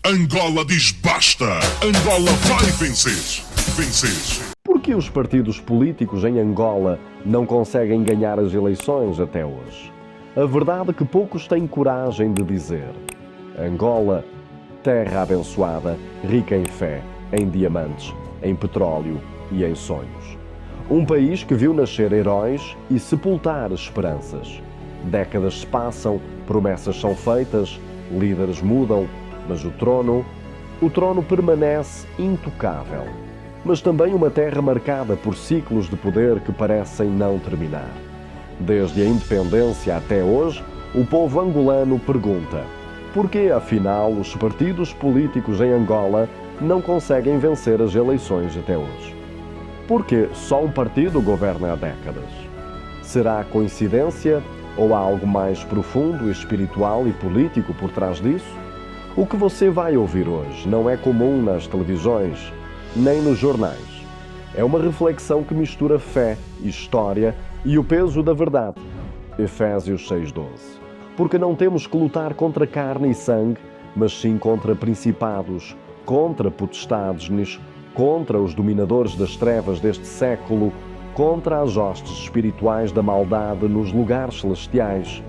Angola diz basta! Angola vai vencer! Vencer! Por que os partidos políticos em Angola não conseguem ganhar as eleições até hoje? A verdade é que poucos têm coragem de dizer. Angola, terra abençoada, rica em fé, em diamantes, em petróleo e em sonhos. Um país que viu nascer heróis e sepultar esperanças. Décadas se passam, promessas são feitas, líderes mudam, mas o trono permanece intocável. Mas também uma terra marcada por ciclos de poder que parecem não terminar. Desde a independência até hoje, o povo angolano pergunta: por que, afinal, os partidos políticos em Angola não conseguem vencer as eleições até hoje? Por que só um partido governa há décadas? Será coincidência ou há algo mais profundo, espiritual e político por trás disso? O que você vai ouvir hoje não é comum nas televisões, nem nos jornais. É uma reflexão que mistura fé, história e o peso da verdade. Efésios 6:12. Porque não temos que lutar contra carne e sangue, mas sim contra principados, contra potestades, contra os dominadores das trevas deste século, contra as hostes espirituais da maldade nos lugares celestiais.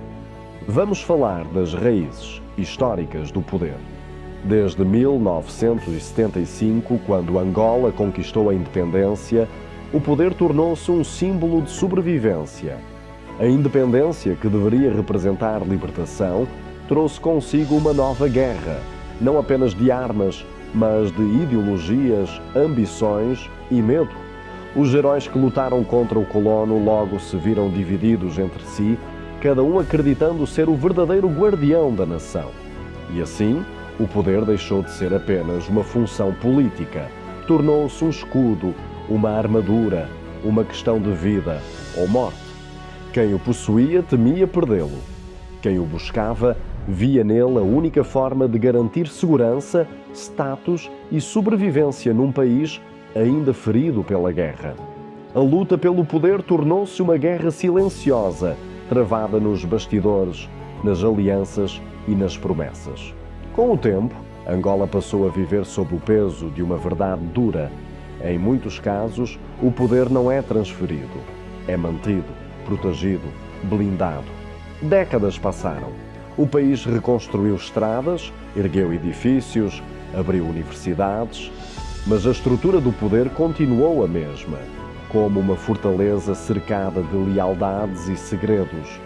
Vamos falar das raízes históricas do poder. Desde 1975, quando Angola conquistou a independência, o poder tornou-se um símbolo de sobrevivência. A independência, que deveria representar libertação, trouxe consigo uma nova guerra, não apenas de armas, mas de ideologias, ambições e medo. Os heróis que lutaram contra o colono logo se viram divididos entre si, cada um acreditando ser o verdadeiro guardião da nação. E assim, o poder deixou de ser apenas uma função política, tornou-se um escudo, uma armadura, uma questão de vida ou morte. Quem o possuía temia perdê-lo. Quem o buscava via nele a única forma de garantir segurança, status e sobrevivência num país ainda ferido pela guerra. A luta pelo poder tornou-se uma guerra silenciosa, travada nos bastidores, nas alianças e nas promessas. Com o tempo, Angola passou a viver sob o peso de uma verdade dura. Em muitos casos, o poder não é transferido, é mantido, protegido, blindado. Décadas passaram. O país reconstruiu estradas, ergueu edifícios, abriu universidades, mas a estrutura do poder continuou a mesma, como uma fortaleza cercada de lealdades e segredos.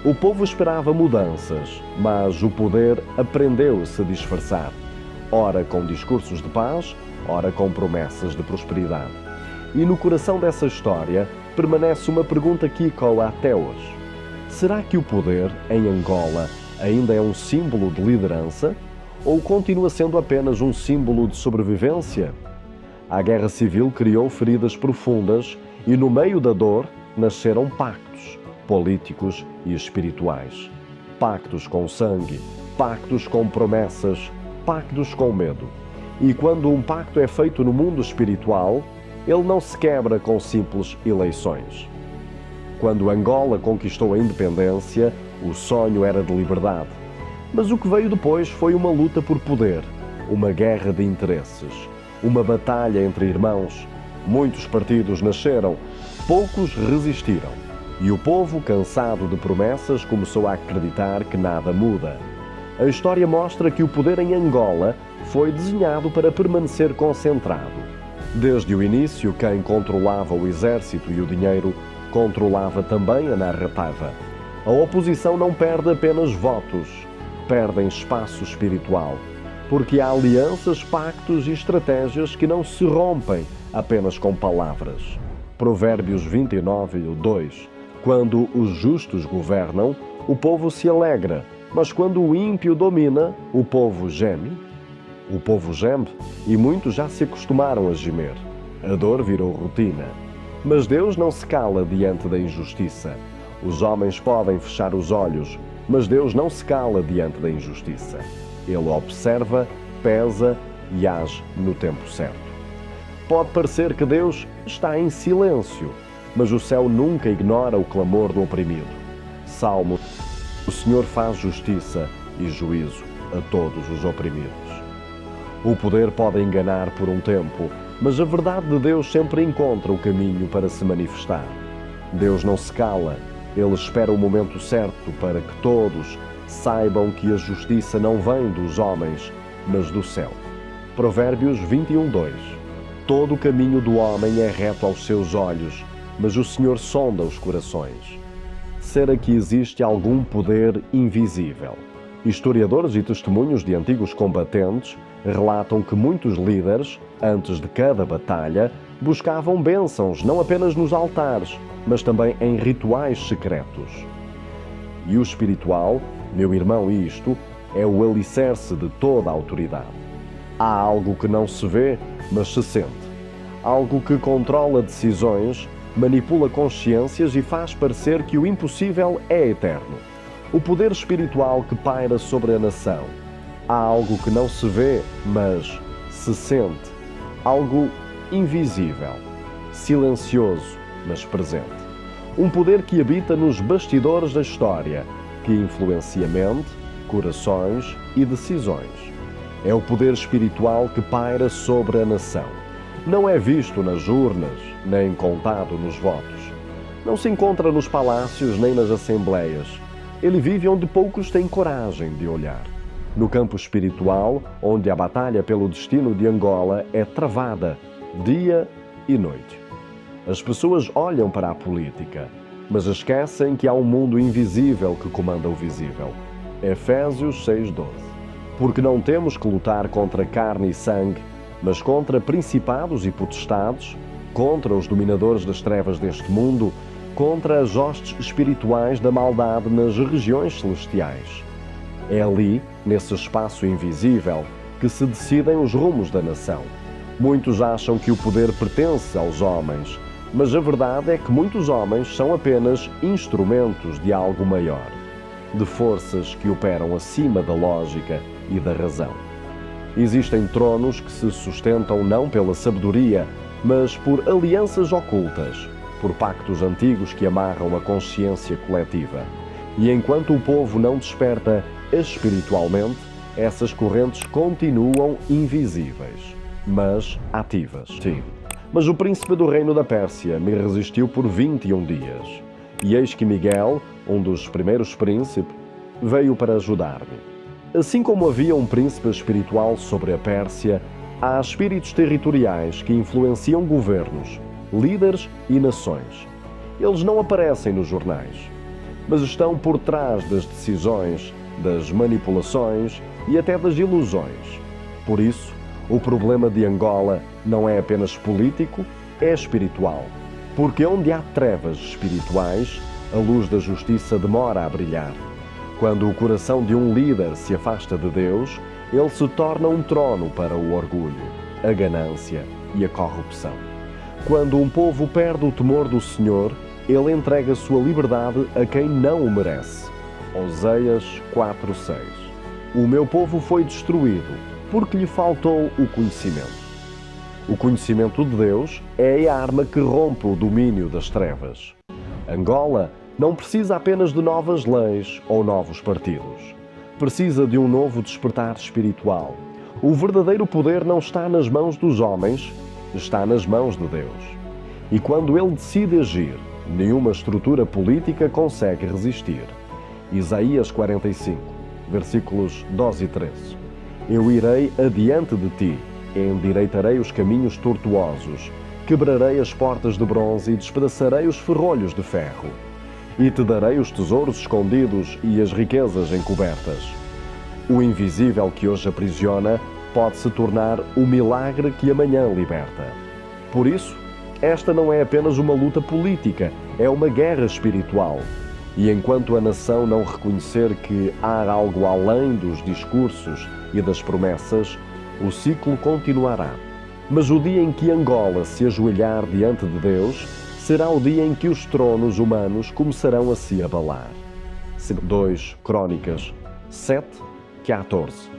O povo esperava mudanças, mas o poder aprendeu-se a disfarçar, ora com discursos de paz, ora com promessas de prosperidade. E no coração dessa história permanece uma pergunta que ecoa até hoje. Será que o poder em Angola ainda é um símbolo de liderança ou continua sendo apenas um símbolo de sobrevivência? A guerra civil criou feridas profundas e no meio da dor nasceram pactos políticos e espirituais. Pactos com sangue, pactos com promessas, pactos com medo. E quando um pacto é feito no mundo espiritual, ele não se quebra com simples eleições. Quando Angola conquistou a independência, o sonho era de liberdade. Mas o que veio depois foi uma luta por poder, uma guerra de interesses, uma batalha entre irmãos. Muitos partidos nasceram, poucos resistiram. E o povo, cansado de promessas, começou a acreditar que nada muda. A história mostra que o poder em Angola foi desenhado para permanecer concentrado. Desde o início, quem controlava o exército e o dinheiro controlava também a narrativa. A oposição não perde apenas votos, perdem espaço espiritual, porque há alianças, pactos e estratégias que não se rompem apenas com palavras. Provérbios 29:2. Quando os justos governam, o povo se alegra, mas quando o ímpio domina, o povo geme. O povo geme e muitos já se acostumaram a gemer. A dor virou rotina. Mas Deus não se cala diante da injustiça. Os homens podem fechar os olhos, mas Deus não se cala diante da injustiça. Ele observa, pesa e age no tempo certo. Pode parecer que Deus está em silêncio, mas o céu nunca ignora o clamor do oprimido. Salmo: o Senhor faz justiça e juízo a todos os oprimidos. O poder pode enganar por um tempo, mas a verdade de Deus sempre encontra o caminho para se manifestar. Deus não se cala, Ele espera o momento certo para que todos saibam que a justiça não vem dos homens, mas do céu. Provérbios 21:2. Todo o caminho do homem é reto aos seus olhos, mas o Senhor sonda os corações. Será que existe algum poder invisível? Historiadores e testemunhos de antigos combatentes relatam que muitos líderes, antes de cada batalha, buscavam bênçãos não apenas nos altares, mas também em rituais secretos. E o espiritual, meu irmão, isto é o alicerce de toda a autoridade. Há algo que não se vê, mas se sente. Algo que controla decisões, manipula consciências e faz parecer que o impossível é eterno. O poder espiritual que paira sobre a nação. Há algo que não se vê, mas se sente. Algo invisível, silencioso, mas presente. Um poder que habita nos bastidores da história, que influencia mente, corações e decisões. É o poder espiritual que paira sobre a nação. Não é visto nas urnas, nem contado nos votos. Não se encontra nos palácios nem nas assembleias. Ele vive onde poucos têm coragem de olhar. No campo espiritual, onde a batalha pelo destino de Angola é travada, dia e noite. As pessoas olham para a política, mas esquecem que há um mundo invisível que comanda o visível. Efésios 6:12. Porque não temos que lutar contra carne e sangue, mas contra principados e potestades, contra os dominadores das trevas deste mundo, contra as hostes espirituais da maldade nas regiões celestiais. É ali, nesse espaço invisível, que se decidem os rumos da nação. Muitos acham que o poder pertence aos homens, mas a verdade é que muitos homens são apenas instrumentos de algo maior, de forças que operam acima da lógica e da razão. Existem tronos que se sustentam não pela sabedoria, mas por alianças ocultas, por pactos antigos que amarram a consciência coletiva. E enquanto o povo não desperta espiritualmente, essas correntes continuam invisíveis, mas ativas. Sim. Mas o príncipe do reino da Pérsia me resistiu por 21 dias. E eis que Miguel, um dos primeiros príncipes, veio para ajudar-me. Assim como havia um príncipe espiritual sobre a Pérsia, há espíritos territoriais que influenciam governos, líderes e nações. Eles não aparecem nos jornais, mas estão por trás das decisões, das manipulações e até das ilusões. Por isso, o problema de Angola não é apenas político, é espiritual. Porque onde há trevas espirituais, a luz da justiça demora a brilhar. Quando o coração de um líder se afasta de Deus, ele se torna um trono para o orgulho, a ganância e a corrupção. Quando um povo perde o temor do Senhor, ele entrega sua liberdade a quem não o merece. Oseias 4:6. O meu povo foi destruído porque lhe faltou o conhecimento. O conhecimento de Deus é a arma que rompe o domínio das trevas. Angola não precisa apenas de novas leis ou novos partidos. Precisa de um novo despertar espiritual. O verdadeiro poder não está nas mãos dos homens, está nas mãos de Deus. E quando Ele decide agir, nenhuma estrutura política consegue resistir. Isaías 45, versículos 12 e 13. Eu irei adiante de ti, endireitarei os caminhos tortuosos, quebrarei as portas de bronze e despedaçarei os ferrolhos de ferro. E te darei os tesouros escondidos e as riquezas encobertas. O invisível que hoje aprisiona pode se tornar o milagre que amanhã liberta. Por isso, esta não é apenas uma luta política, é uma guerra espiritual. E enquanto a nação não reconhecer que há algo além dos discursos e das promessas, o ciclo continuará. Mas o dia em que Angola se ajoelhar diante de Deus, será o dia em que os tronos humanos começarão a se abalar. 2 Crônicas 7:14.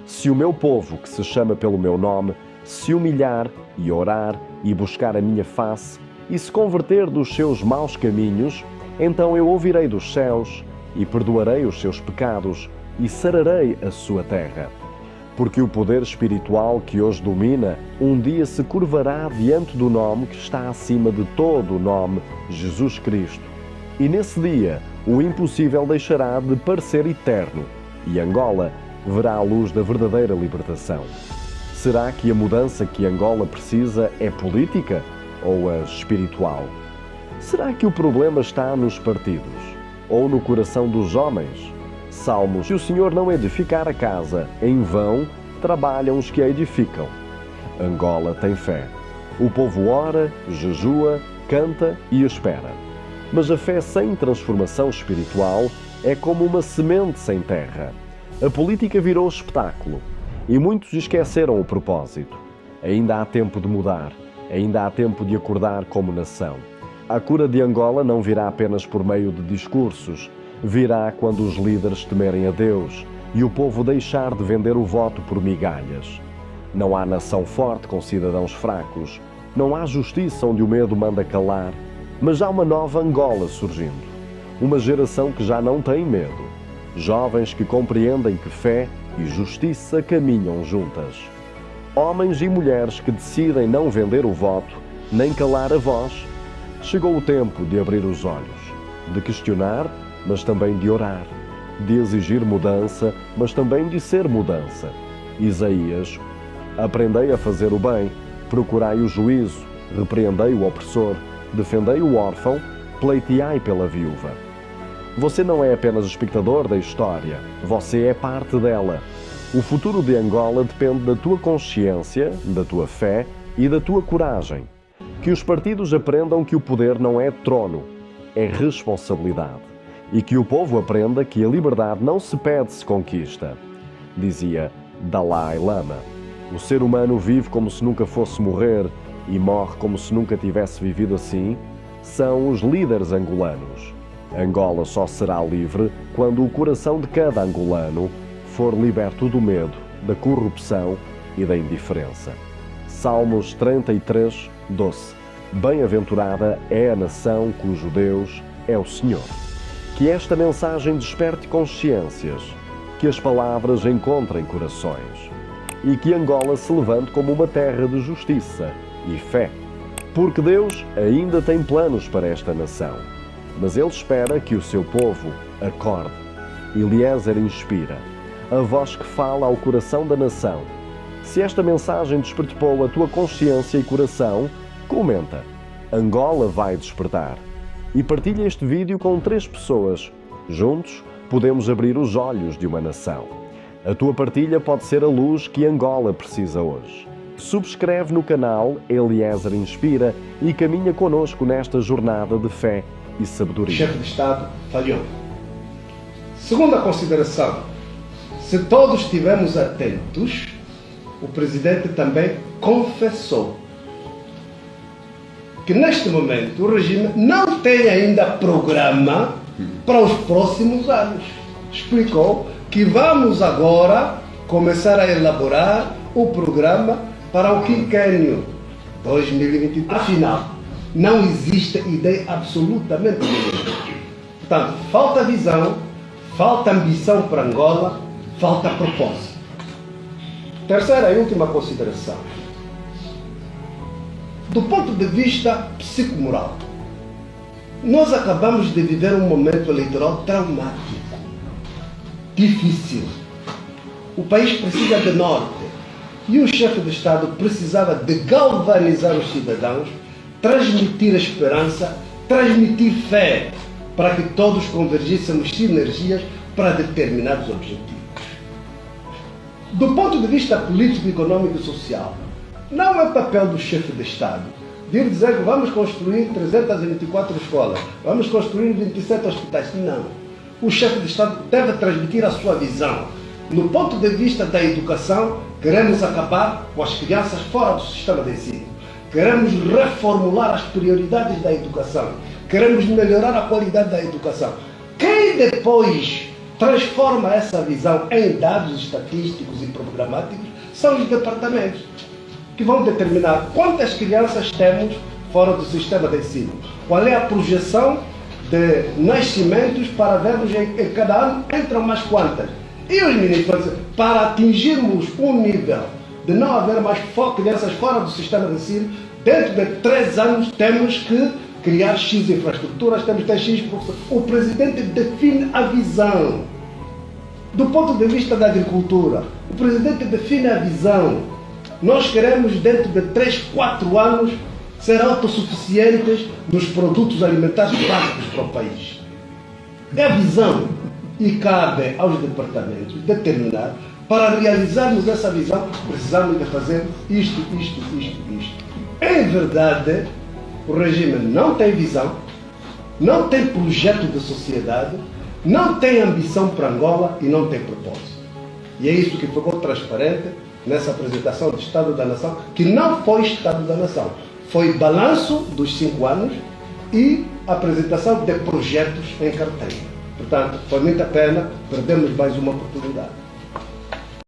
Se o meu povo, que se chama pelo meu nome, se humilhar e orar e buscar a minha face e se converter dos seus maus caminhos, então eu ouvirei dos céus e perdoarei os seus pecados e sararei a sua terra. porque o poder espiritual que hoje domina um dia se curvará diante do nome que está acima de todo o nome, Jesus Cristo. E nesse dia, o impossível deixará de parecer eterno e Angola verá a luz da verdadeira libertação. Será que a mudança que Angola precisa é política ou a espiritual? Será que o problema está nos partidos ou no coração dos homens? Salmos: se o Senhor não edificar a casa, em vão trabalham os que a edificam. Angola tem fé. O povo ora, jejua, canta e espera. Mas a fé sem transformação espiritual é como uma semente sem terra. A política virou espetáculo e muitos esqueceram o propósito. Ainda há tempo de mudar, ainda há tempo de acordar como nação. A cura de Angola não virá apenas por meio de discursos, virá quando os líderes temerem a Deus e o povo deixar de vender o voto por migalhas. Não há nação forte com cidadãos fracos, não há justiça onde o medo manda calar, mas há uma nova Angola surgindo. Uma geração que já não tem medo. Jovens que compreendem que fé e justiça caminham juntas. Homens e mulheres que decidem não vender o voto, nem calar a voz. Chegou o tempo de abrir os olhos, de questionar, mas também de orar, de exigir mudança, mas também de ser mudança. Isaías: aprendei a fazer o bem, procurai o juízo, repreendei o opressor, defendei o órfão, pleiteai pela viúva. Você não é apenas espectador da história, você é parte dela. O futuro de Angola depende da tua consciência, da tua fé e da tua coragem. Que os partidos aprendam que o poder não é trono, é responsabilidade. E que o povo aprenda que a liberdade não se pede, se conquista. Dizia Dalai Lama: o ser humano vive como se nunca fosse morrer e morre como se nunca tivesse vivido assim. São os líderes angolanos. Angola só será livre quando o coração de cada angolano for liberto do medo, da corrupção e da indiferença. Salmos 33, 12. Bem-aventurada é a nação cujo Deus é o Senhor. Que esta mensagem desperte consciências, que as palavras encontrem corações e que Angola se levante como uma terra de justiça e fé. Porque Deus ainda tem planos para esta nação, mas Ele espera que o seu povo acorde. Eliezer inspira, a voz que fala ao coração da nação. Se esta mensagem despertou a tua consciência e coração, comenta: Angola vai despertar. E partilha este vídeo com 3 pessoas. Juntos podemos abrir os olhos de uma nação. A tua partilha pode ser a luz que Angola precisa hoje. Subscreve no canal Eliezer Inspira e caminha conosco nesta jornada de fé e sabedoria. O chefe de Estado falhou. Segunda consideração: se todos estivermos atentos, o presidente também confessou que neste momento o regime não tem ainda programa para os próximos anos. Explicou que vamos agora começar a elaborar o programa para o quinquênio 2023 final. Não existe ideia absolutamente nenhuma. Portanto, falta visão, falta ambição para Angola, falta propósito. Terceira e última consideração. Do ponto de vista psicomoral, nós acabamos de viver um momento eleitoral traumático, difícil. O país precisa de norte e o chefe de Estado precisava de galvanizar os cidadãos, transmitir esperança, transmitir fé, para que todos convergíssemos sinergias para determinados objetivos. Do ponto de vista político, econômico e social, não é papel do chefe de Estado vir dizer que vamos construir 324 escolas, vamos construir 27 hospitais. Não. O chefe de Estado deve transmitir a sua visão. No ponto de vista da educação, queremos acabar com as crianças fora do sistema de ensino. Queremos reformular as prioridades da educação. Queremos melhorar a qualidade da educação. Quem depois transforma essa visão em dados estatísticos e programáticos são os departamentos, que vão determinar quantas crianças temos fora do sistema de ensino, qual é a projeção de nascimentos para vermos em cada ano entram mais quantas. E os ministros, para atingirmos um nível de não haver mais crianças fora do sistema de ensino, dentro de 3 anos temos que criar X infraestruturas, temos que ter X professores. O presidente define a visão. Do ponto de vista da agricultura, o presidente define a visão. Nós queremos, dentro de 3, 4 anos, ser autossuficientes nos produtos alimentares básicos para o país. É a visão. E cabe aos departamentos determinar, para realizarmos essa visão, precisamos de fazer isto. Em verdade, o regime não tem visão, não tem projeto de sociedade, não tem ambição para Angola e não tem propósito. E é isso que ficou transparente nessa apresentação de Estado da Nação, que não foi Estado da Nação, foi balanço dos 5 anos e apresentação de projetos em carteira. Portanto, foi muita pena, perdemos mais uma oportunidade.